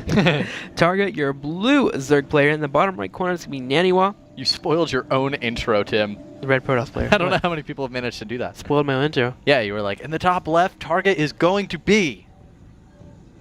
Targa, your blue Zerg player. In the bottom right corner is going to be NaNiwa. You spoiled your own intro, Tim. The red Protoss player. I don't know how many people have managed to do that. Spoiled my own intro. Yeah, you were like, in the top left, Targa is going to be.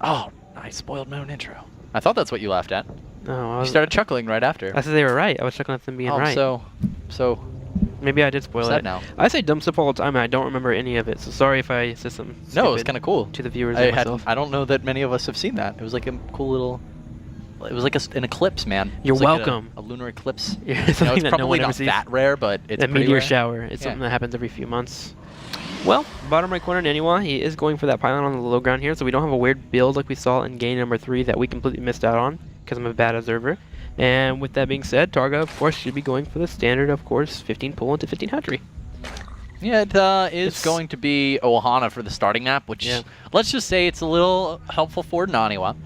Oh, I spoiled my own intro. I thought that's what you laughed at. No, You started chuckling right after. I said they were right. I was chuckling at them being right. So maybe I did spoil it. Now. I say dumb stuff all the time, and I don't remember any of it. So sorry if I said something. No, it was kind of cool to the viewers. I don't know that many of us have seen that. It was like a cool little. It was like an eclipse, man. You're like welcome. A lunar eclipse. Yeah, it's probably not that rare, but it's a meteor rare. shower. It's something that happens every few months. Well, bottom right corner, NaNiwa, he is going for that pylon on the low ground here, so we don't have a weird build like we saw in game number 3 that we completely missed out on because I'm a bad observer. And with that being said, Targa, of course, should be going for the standard, of course, 15 pull into 15 hatchery. Yeah, it is going to be Ohana for the starting map, which let's just say it's a little helpful for NaNiwa.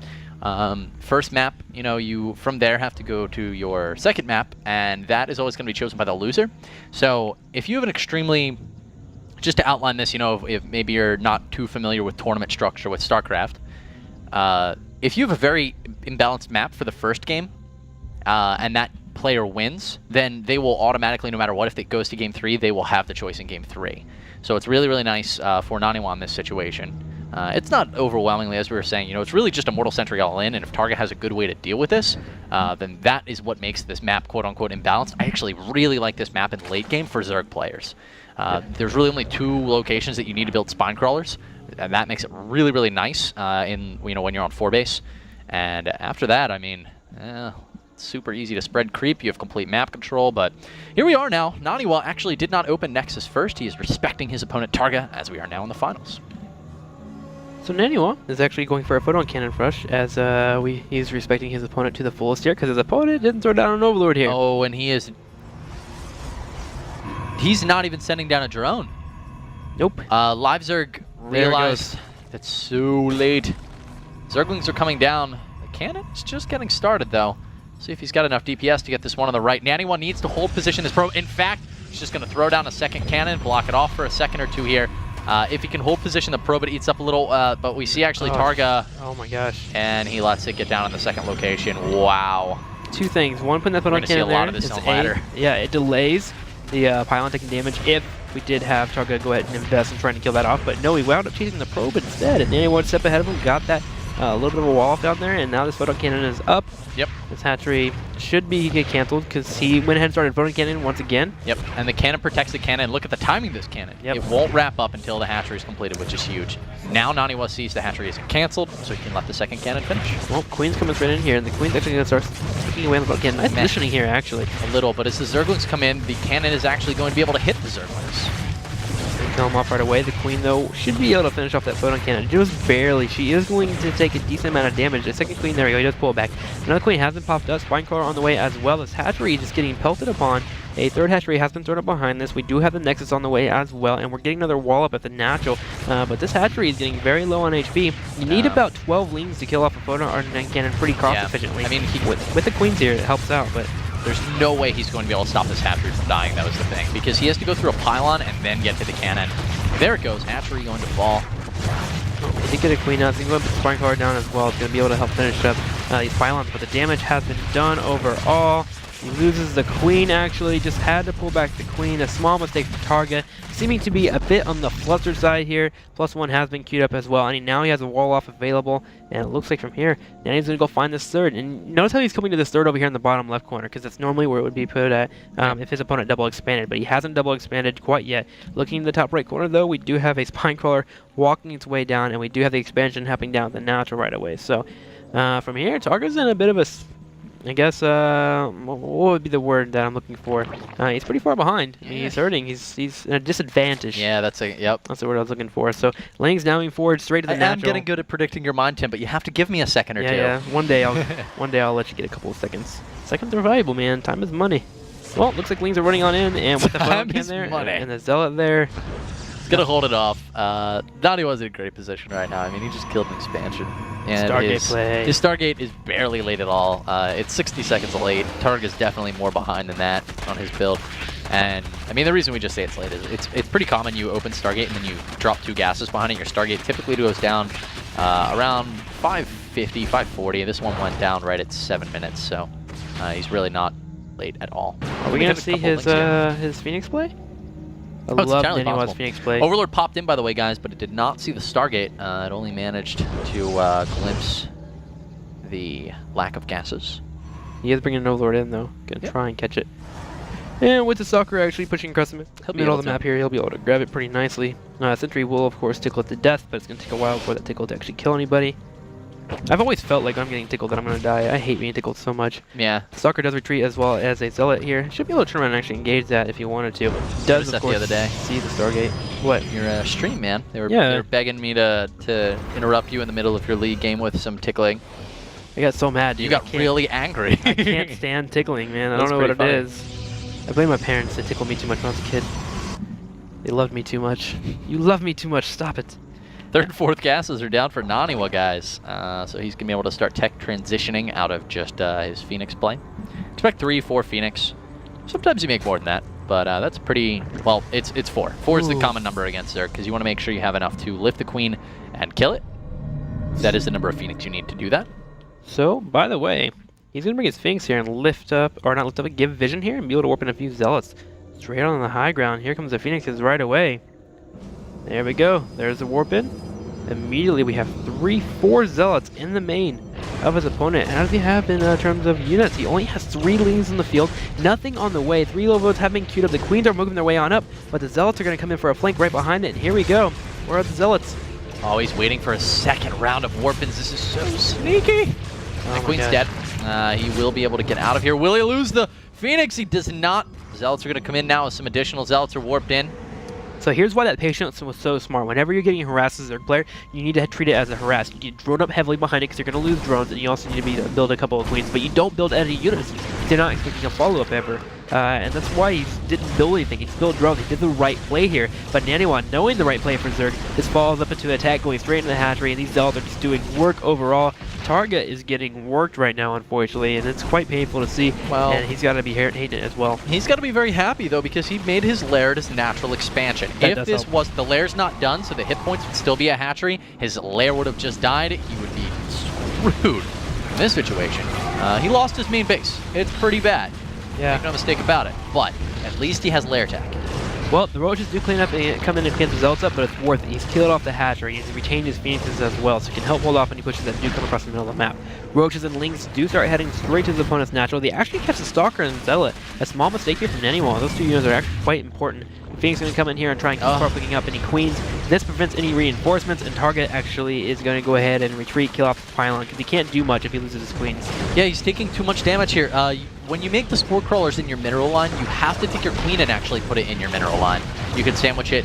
First map, you from there have to go to your second map, and that is always going to be chosen by the loser. So if you have an extremely, just to outline this, if maybe you're not too familiar with tournament structure with StarCraft, if you have a very imbalanced map for the first game, and that player wins, then they will automatically, no matter what, if it goes to game 3, they will have the choice in game 3. So it's really, really nice for NaNiwa in this situation. It's not overwhelmingly, as we were saying, it's really just a Mortal Sentry all in, and if Targa has a good way to deal with this, then that is what makes this map quote-unquote imbalanced. I actually really like this map in late game for Zerg players. There's really only 2 locations that you need to build spine crawlers, and that makes it really, really nice when you're on 4 base. And after that, I mean, it's super easy to spread creep. You have complete map control, but here we are now. NaNiwa actually did not open Nexus first. He is respecting his opponent Targa, as we are now in the finals. So NaNiwa is actually going for a photon cannon rush, as he's respecting his opponent to the fullest here, because his opponent didn't throw down an Overlord here. Oh, and he's not even sending down a drone. Nope. Live Zerg realized that's so late. Zerglings are coming down. The cannon's just getting started, though. See if he's got enough DPS to get this one on the right. NaNiwa needs to hold position as pro. In fact, he's just going to throw down a second cannon, block it off for a second or 2 here. If he can hold position, the Probit eats up a little, but we see actually Targa. Oh my gosh. And he lets it get down in the second location. Wow. 2 things. One, putting that photon cannon there. We're going to see a lot of this on ladder. Yeah, it delays the pylon taking damage if we did have Targa go ahead and invest in trying to kill that off. But no, we wound up chasing the Probit instead. And NaNiwa 1 step ahead of him, got that a little bit of a wall off down there, and now this photon cannon is up. Yep. This hatchery should get canceled because he went ahead and started photon cannon once again. Yep, and the cannon protects the cannon. Look at the timing of this cannon. Yep. It won't wrap up until the hatchery is completed, which is huge. Now NaNiwa sees the hatchery isn't canceled, so he can let the second cannon finish. Well, Queen's coming straight in here, and the Queen's actually going to start taking away the photon cannon. Nice positioning here, actually. A little, but as the Zerglings come in, the cannon is actually going to be able to hit the Zerglings. Kill him off right away. The Queen, though, should be able to finish off that photon cannon. Just barely. She is going to take a decent amount of damage. The second Queen, there we go. He does pull it back. Another Queen has been popped up. Spine Crawler on the way, as well as hatchery just getting pelted upon. A third hatchery has been thrown up behind this. We do have the Nexus on the way as well, and we're getting another wall up at the natural. But this hatchery is getting very low on HP. You need about 12 leans to kill off a photon cannon pretty cost efficiently. I mean, with the Queens here, it helps out, but there's no way he's going to be able to stop this hatchery from dying. That was the thing, because he has to go through a pylon and then get to the cannon. There it goes, hatchery going to fall. He did get a Queen out, so he's going to put the Spine Crawler down as well. It's going to be able to help finish up these pylons, but the damage has been done overall. He loses the Queen, actually. Just had to pull back the Queen. A small mistake for Targa. Seeming to be a bit on the flustered side here. +1 has been queued up as well. And now he has a wall off available. And it looks like from here, now he's going to go find this third. And notice how he's coming to this third over here in the bottom left corner, because that's normally where it would be put at if his opponent double expanded. But he hasn't double expanded quite yet. Looking in the top right corner, though, we do have a Spine Crawler walking its way down. And we do have the expansion happening down the natural right away. So from here, Targa's in a bit of a... I guess, what would be the word that I'm looking for? He's pretty far behind. I mean, he's hurting. He's at a disadvantage. Yeah, that's the word I was looking for. So, Lang's now moving forward straight to the natural. I'm getting good at predicting your mind, Tim, but you have to give me a second or two. Yeah, one day I'll let you get a couple of seconds. Seconds are valuable, man. Time is money. Well, looks like Lings are running on in, and with the photon cannon there, and the Zealot there. He's going to hold it off. NaNiwa's in a great position right now. I mean, he just killed an expansion. And his Stargate is barely late at all. It's 60 seconds late. Targa's definitely more behind than that on his build. And, I mean, the reason we just say it's late is it's pretty common you open Stargate and then you drop 2 gases behind it. Your Stargate typically goes down around 5 550, 540. This one went down right at 7 minutes, so he's really not late at all. Are we going to see his Phoenix play? I love NaNiwa's Phoenix play. Overlord popped in, by the way, guys, but it did not see the Stargate. It only managed to glimpse the lack of gases. He is bringing an Overlord in, though. Gonna try and catch it. And with the Stalker actually pushing across the middle of the map here, he'll be able to grab it pretty nicely. Sentry will, of course, tickle it to death, but it's going to take a while for that tickle to actually kill anybody. I've always felt like I'm getting tickled that I'm going to die. I hate being tickled so much. Yeah. Stalker does retreat as well as a Zealot here. Should be able to turn around and actually engage that if you wanted to. Does, of course, the other day. See the Stargate. What? Your stream, man. They were begging me to interrupt you in the middle of your league game with some tickling. I got so mad, dude. You got really angry. I can't stand tickling, man. I don't know what it is. I blame my parents. They tickled me too much when I was a kid. They loved me too much. You love me too much. Stop it. Third and fourth gases are down for NaNiwa, guys. So he's going to be able to start tech transitioning out of just his Phoenix play. Expect 3, 4 Phoenix. Sometimes you make more than that, but that's pretty... Well, it's 4. 4 is the common number against there, because you want to make sure you have enough to lift the Queen and kill it. That is the number of Phoenix you need to do that. So, by the way, he's going to bring his Sphinx here and lift up, or not lift up, give vision here and be able to warp in a few Zealots. Straight on the high ground. Here comes the Phoenixes right away. There we go. There's the warp in. Immediately we have 3, 4 Zealots in the main of his opponent. And how does he have in terms of units? He only has 3 Lings in the field. Nothing on the way. 3 low votes have been queued up. The Queens are moving their way on up, but the Zealots are going to come in for a flank right behind it. And here we go. Where are the Zealots? Oh, he's waiting for a second round of warp-ins. This is so sneaky. The Queen's dead. He will be able to get out of here. Will he lose the Phoenix? He does not. Zealots are going to come in now as some additional Zealots are warped in. So here's why that patience was so smart. Whenever you're getting harassed as a Zerg player, you need to treat it as a harass. You need to drone up heavily behind it because you're going to lose drones, and you also need to build a couple of Queens. But you don't build any units. They're not expecting a follow-up ever. And that's why he didn't build anything. He just built drones. He did the right play here. But NaNiwa, knowing the right play for Zerg, just follows up into an attack, going straight into the hatchery, and these Zealots are just doing work overall. Targa is getting worked right now, unfortunately, and it's quite painful to see. Well, and he's got to be hating it as well. He's got to be very happy, though, because he made his lair his natural expansion. If this was, the lair's not done, so the hit points would still be a hatchery, his lair would have just died, he would be screwed in this situation. He lost his main base. It's pretty bad. Yeah. Make no mistake about it. But at least he has lair tech. Well, the Roaches do clean up and come in and clean the Zealots up, but it's worth it. He's killed off the Hatchery. He's retained his Phoenixes as well, so he can help hold off any pushes that do come across the middle of the map. Roaches and Lings do start heading straight to his opponent's natural. They actually catch the Stalker and Zealot. A small mistake here from NaNiwa. Those 2 units are actually quite important. Phoenix is going to come in here and try and keep picking up any Queens. This prevents any reinforcements, and Targa actually is going to go ahead and retreat, kill off the pylon, because he can't do much if he loses his Queens. Yeah, he's taking too much damage here. When you make the Spore Crawlers in your mineral line, you have to take your Queen and actually put it in your mineral line. You can sandwich it.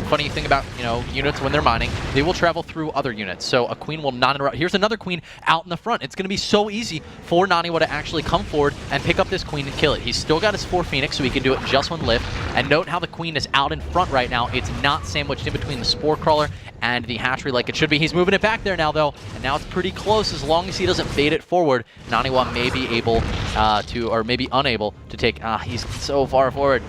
Funny thing about, units when they're mining, they will travel through other units. So a Queen will not interrupt. Here's another Queen out in the front. It's going to be so easy for NaNiwa to actually come forward and pick up this Queen and kill it. He's still got his 4 Phoenix, so he can do it in just 1 lift. And note how the Queen is out in front right now. It's not sandwiched in between the Spore Crawler and the hatchery like it should be. He's moving it back there now, though, and now it's pretty close. As long as he doesn't bait it forward, NaNiwa may be able to, or maybe unable to take. He's so far forward.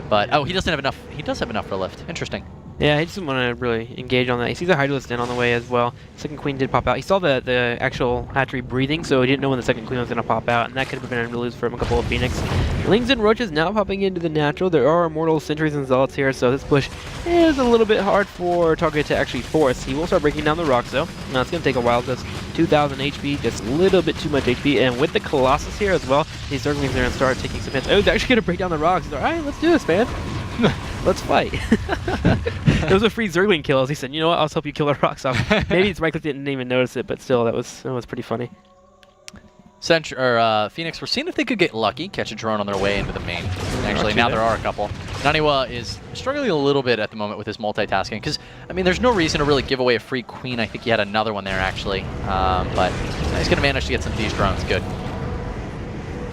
But, oh, he doesn't have enough. He does have enough for a lift. Interesting. Yeah, he doesn't want to really engage on that. He sees a Hydralisk in on the way as well. Second Queen did pop out. He saw the actual hatchery breathing, so he didn't know when the second Queen was going to pop out, and that could have prevented him to lose from a couple of Phoenix. Lings and Roaches now popping into the natural. There are Immortal Sentries and Zealots here, so this push is a little bit hard for Target to actually force. He will start breaking down the rocks, though. Now, it's going to take a while. Just 2,000 HP, just a little bit too much HP, and with the Colossus here as well, these Zerglings are going to start taking some hits. Oh, he's actually going to break down the rocks. He's like, all right, let's do this, man. Let's fight. Those were free Zergling kills. He said, you know what, I'll help you kill the rocks off. Maybe his right click didn't even notice it, but still, that was pretty funny. Phoenix were seeing if they could get lucky, catch a drone on their way into the main. Actually, now there are a couple. NaNiwa is struggling a little bit at the moment with his multitasking, because, I mean, there's no reason to really give away a free Queen. I think he had another one there, actually. But he's going to manage to get some of these drones. Good.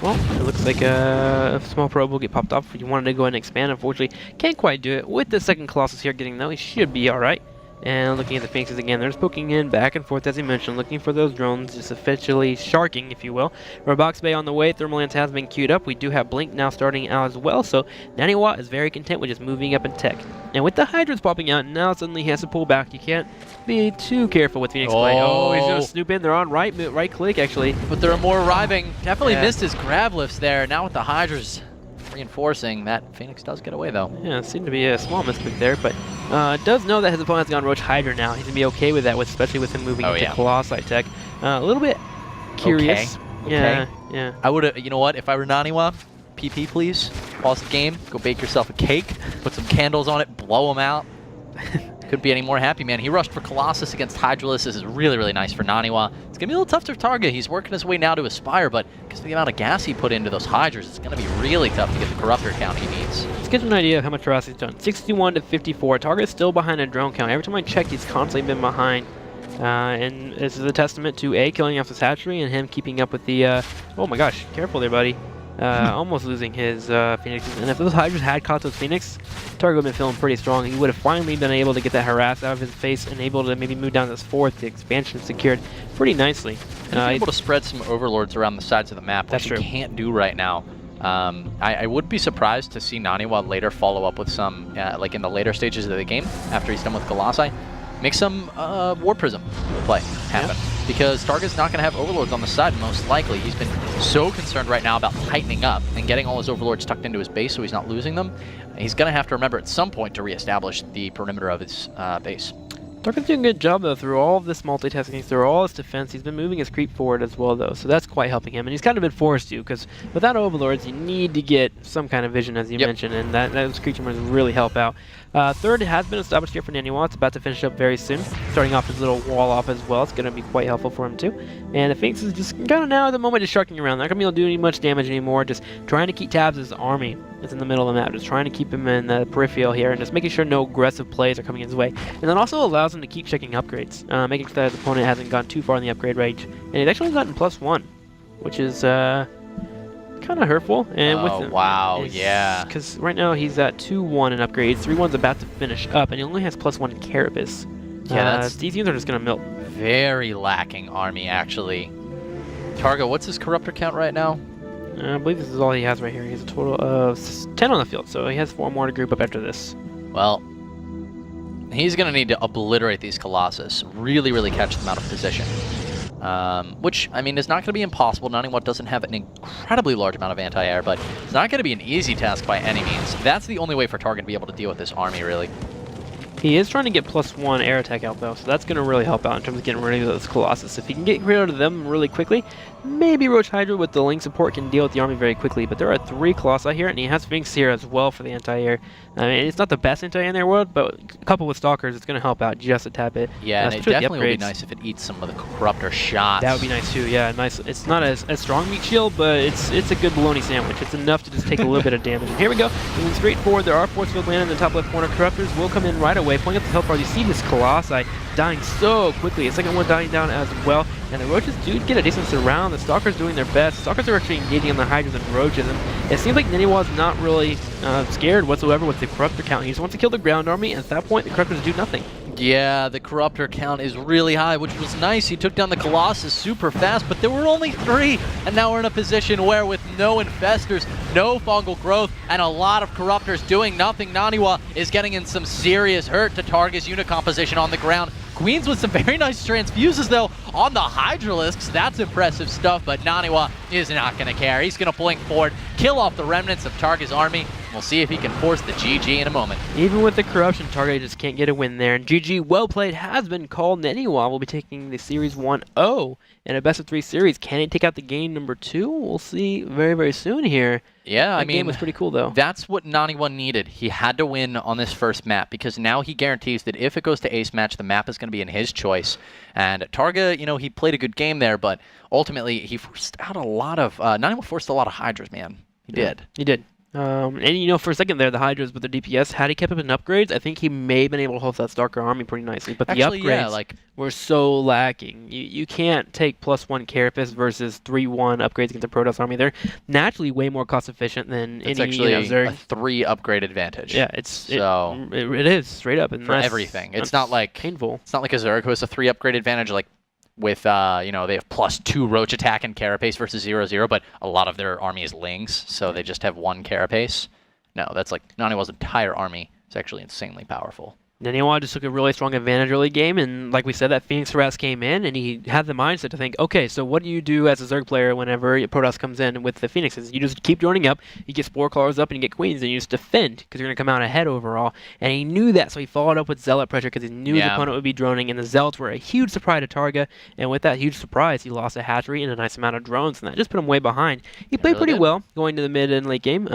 Well, it looks like a small probe will get popped off if you wanted to go ahead and expand. Unfortunately, can't quite do it. With the second Colossus here getting though, he should be alright. And looking at the Phoenixes again, they're just poking in back and forth, as you mentioned, looking for those drones, just officially sharking, if you will. Robox Bay on the way, Thermal Lance has been queued up. We do have Blink now starting out as well, so NaNiwa is very content with just moving up in tech. And with the Hydras popping out, now suddenly he has to pull back. You can't be too careful with Phoenix Blade. Oh, he's going to snoop in. They're on right click, actually. But there are more arriving. Definitely missed his grab lifts there. Now with the Hydras reinforcing, that Phoenix does get away, though. Yeah, it seemed to be a small misclick there, but does know that his opponent has gone Roach Hydra now. He's going to be okay with that, especially with him moving into Colossi tech. A little bit curious. Okay. Yeah. I would have, you know what, if I were NaNiwa, PP please, pause the game, go bake yourself a cake, put some candles on it, blow them out. Couldn't be any more happy, man. He rushed for Colossus against Hydralisk. This is really, really nice for NaNiwa. It's going to be a little tough for Targa. He's working his way now to Aspire, but because of the amount of gas he put into those Hydras, it's going to be really tough to get the Corruptor count he needs. Let's get an idea of how much Ross he's done. 61 to 54. Targa is still behind a drone count. Every time I check, he's constantly been behind. And this is a testament to A, killing off this hatchery, and him keeping up with the, oh my gosh, careful there, buddy. Almost losing his Phoenixes. And if those Hydras had caught those Phoenix, Targa would have been feeling pretty strong. He would have finally been able to get that harass out of his face and able to maybe move down this fourth. The expansion secured pretty nicely. He's able to spread some overlords around the sides of the map, which he can't do right now. I would be surprised to see NaNiwa later follow up with some, like in the later stages of the game, after he's done with Colossi, make some War Prism play happen. Because Targa's not going to have Overlords on the side, most likely. He's been so concerned right now about tightening up and getting all his Overlords tucked into his base so he's not losing them. He's going to have to remember at some point to reestablish the perimeter of his base. Targa's doing a good job, though, through all of this multitasking, through all his defense. He's been moving his creep forward as well, though, so that's quite helping him. And he's kind of been forced to, because without Overlords, you need to get some kind of vision, as you mentioned, and those creature murders really help out. Third has been established here for NaNiwa. It's about to finish up very soon, starting off his little wall off as well. It's going to be quite helpful for him, too. And the Phoenix is just kind of now at the moment just sharking around. Not going to be able to do any much damage anymore, just trying to keep tabs as army is in the middle of the map, just trying to keep him in the peripheral here and just making sure no aggressive plays are coming his way. And that also allows him to keep checking upgrades, making sure that his opponent hasn't gone too far in the upgrade range. And he's actually gotten +1, which is kind of hurtful. And because right now he's at 2-1 in upgrades, 3-1's about to finish up, and he only has +1 in Carapace. These units are just going to milk. Very lacking army, actually. Targa, what's his Corruptor count right now? I believe this is all he has right here. He has a total of 10 on the field, so he has 4 more to group up after this. Well, he's going to need to obliterate these Colossus, really, really catch them out of position. Which, I mean, is not going to be impossible. NaNiwa doesn't have an incredibly large amount of anti-air, but it's not going to be an easy task by any means. That's the only way for Targa to be able to deal with this army, really. He is trying to get +1 air attack out, though, so that's going to really help out in terms of getting rid of those Colossus. If he can get rid of them really quickly, maybe Roach Hydra with the Link support can deal with the army very quickly, but there are 3 Colossi here, and he has Sphinx here as well for the anti-air. I mean, it's not the best anti-air in their world, but coupled with Stalkers, it's going to help out just a tad bit. Yeah, and it definitely would be nice if it eats some of the Corruptor shots. That would be nice, too, yeah. Nice. It's not as strong meat shield, but it's a good bologna sandwich. It's enough to just take a little bit of damage. And here we go. Moving straight forward, there are force field landing in the top left corner. Corruptors will come in right away, pulling up the health bar. You see this Colossi dying so quickly. A second one dying down as well. And the Roaches do get a decent surround. The Stalkers doing their best. Stalkers are actually engaging on the Hydras and Roaches. And it seems like NaNiwa is not really scared whatsoever with the Corruptor count. He just wants to kill the ground army, and at that point, the Corruptors do nothing. Yeah, the Corruptor count is really high, which was nice. He took down the Colossus super fast, but there were only 3. And now we're in a position where with no Infestors, no fungal growth, and a lot of Corruptors doing nothing, NaNiwa is getting in some serious hurt to Targa's unit composition on the ground. Queens with some very nice transfuses, though, on the Hydralisks. That's impressive stuff, but NaNiwa is not going to care. He's going to blink forward, kill off the remnants of Targa's army. We'll see if he can force the GG in a moment. Even with the corruption, Targa just can't get a win there. And GG, well played, has been called. NaNiwa will be taking the Series 1-0 in a best-of-3 series. Can he take out the game number 2? We'll see very, very soon here. Yeah, I mean, game was pretty cool, though. That's what NaNiwa needed. He had to win on this first map because now he guarantees that if it goes to ace match, the map is going to be in his choice. And Targa, you know, he played a good game there, but ultimately he forced out a lot of NaNiwa forced a lot of Hydras, man. He did. He did. And you know, for a second there, the Hydras with their DPS, had he kept up in upgrades, I think he may have been able to hold that Starker army pretty nicely. But Actually, the upgrades yeah, like were so lacking. You can't take +1 Carapace versus 3-1 upgrades against a Protoss army. They're naturally way more cost efficient than it's any actually Zerg. a 3 upgrade advantage. Yeah, it is straight up, and for everything. It's not like painful. It's not like a Zerg who has a 3 upgrade advantage, like with you know, they have +2 Roach attack and Carapace versus 0/0, but a lot of their army is Lings, so they just have 1 Carapace. No, that's like NaNiwa's entire army is actually insanely powerful. NaNiwa just took a really strong advantage early game, and like we said, that Phoenix Harass came in, and he had the mindset to think, okay, so what do you do as a Zerg player whenever Protoss comes in with the Phoenixes? You just keep joining up, you get Spore Crawlers up, and you get Queens, and you just defend, because you're going to come out ahead overall. And he knew that, so he followed up with Zealot pressure, because he knew his opponent would be droning, and the Zealots were a huge surprise to Targa, and with that huge surprise, he lost a hatchery and a nice amount of drones, and that just put him way behind. He played pretty well going to the mid and late game.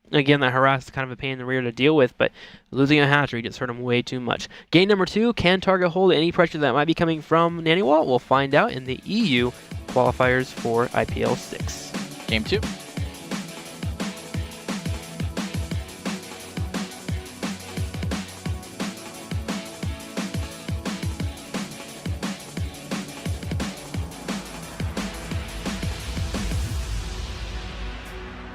Again, that harass is kind of a pain in the rear to deal with, but losing a hatchery just hurt him way too much. Game number 2, can Targa hold any pressure that might be coming from NaNiwa? We'll find out in the EU qualifiers for IPL 6. Game 2.